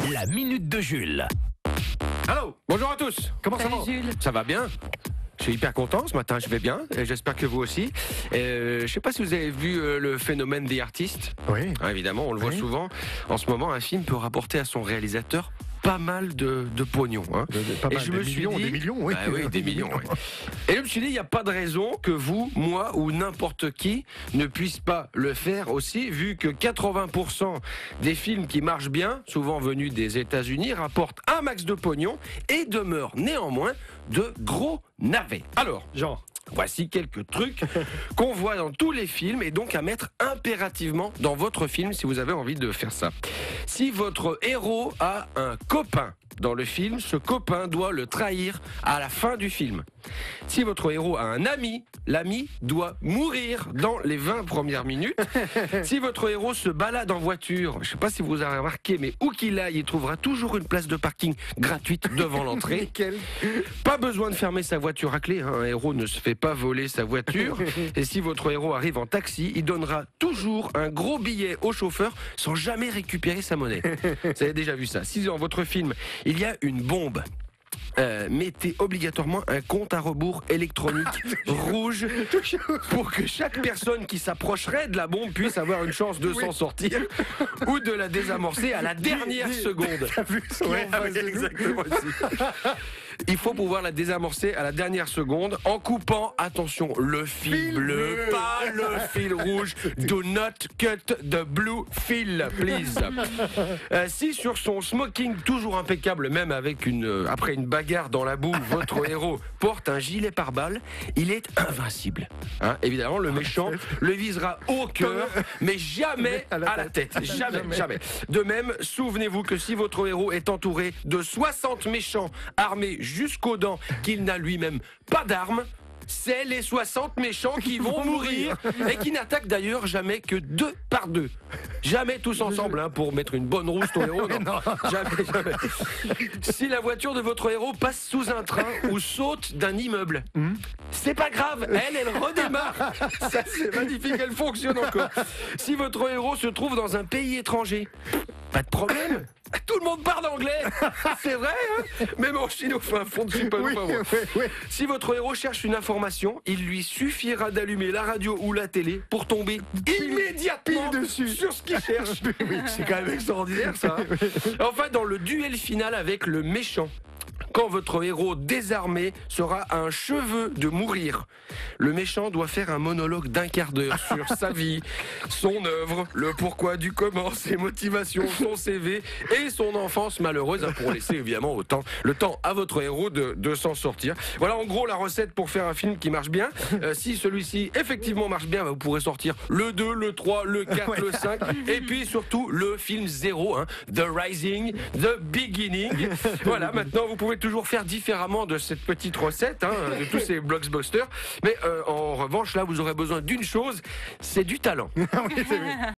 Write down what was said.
La minute de Jules. Allô, bonjour à tous. Comment ça va? Jules. Ça va bien? Je suis hyper content ce matin, je vais bien, et j'espère que vous aussi. Je sais pas si vous avez vu le phénomène des artistes. Oui. Évidemment, on le voit souvent. En ce moment, un film peut rapporter à son réalisateur pas mal de pognon. Hein. Pas Et mal, je des me suis millions, dit, des millions, oui. Bah oui, des millions. Oui. Et je me suis dit, il n'y a pas de raison que vous, moi ou n'importe qui ne puisse pas le faire aussi, vu que 80% des films qui marchent bien, souvent venus des États-Unis, rapportent un max de pognon et demeurent néanmoins de gros navets. Alors, Genre. voici quelques trucs qu'on voit dans tous les films et donc à mettre impérativement dans votre film si vous avez envie de faire ça. Si votre héros a un copain dans le film, ce copain doit le trahir à la fin du film. Si votre héros a un ami, l'ami doit mourir dans les 20 premières minutes. Si votre héros se balade en voiture, je ne sais pas si vous avez remarqué, mais où qu'il aille, il trouvera toujours une place de parking gratuite devant l'entrée. Nickel. Pas besoin de fermer sa voiture à clé, hein. Un héros ne se fait pas voler sa voiture. Et si votre héros arrive en taxi, il donnera toujours un gros billet au chauffeur sans jamais récupérer sa monnaie. Vous avez déjà vu ça. Si dans votre film, il y a une bombe, mettez obligatoirement un compte à rebours électronique rouge pour que chaque personne qui s'approcherait de la bombe puisse avoir une chance de s'en sortir ou de la désamorcer à la dernière seconde. T'as vu ce qu'il y a en face de nous? Exactement. Il faut pouvoir la désamorcer à la dernière seconde en coupant, attention, le fil bleu, pas le fil rouge. Do not cut the blue fil, please. Si sur son smoking toujours impeccable, même avec après une bagarre dans la boue, votre héros porte un gilet pare-balles, il est invincible. Hein, évidemment, le méchant le visera au cœur, mais jamais à la tête. Jamais. De même, souvenez-vous que si votre héros est entouré de 60 méchants armés jusqu'aux dents, qu'il n'a lui-même pas d'armes, c'est les 60 méchants qui vont mourir et qui n'attaquent d'ailleurs jamais que 2 par 2. Jamais tous ensemble, hein, pour mettre une bonne rousse ton héros. Non. Jamais. Si la voiture de votre héros passe sous un train ou saute d'un immeuble, c'est pas grave, elle redémarre. Ça, c'est magnifique, elle fonctionne encore. Si votre héros se trouve dans un pays étranger, pas de problème. Tout le monde parle anglais. C'est vrai, hein? Même en Chine, au fin fond de Oui. Si votre héros cherche une information, il lui suffira d'allumer la radio ou la télé pour tomber immédiatement dessus sur ce qu'il cherche. C'est quand même extraordinaire, ça. Enfin, dans le duel final avec le méchant, quand votre héros désarmé sera à un cheveu de mourir, le méchant doit faire un monologue d'1 quart d'heure sur sa vie, son œuvre, le pourquoi du comment, ses motivations, son CV et son enfance malheureuse, hein, pour laisser évidemment le temps à votre héros de s'en sortir. Voilà en gros la recette pour faire un film qui marche bien. Si celui-ci effectivement marche bien, vous pourrez sortir le 2, le 3, le 4, le 5 et puis surtout le film 0, hein, The Rising, The Beginning. Voilà, maintenant vous pouvez toujours faire différemment de cette petite recette, hein, de tous ces blockbusters. Mais en revanche, là, vous aurez besoin d'une chose, c'est du talent.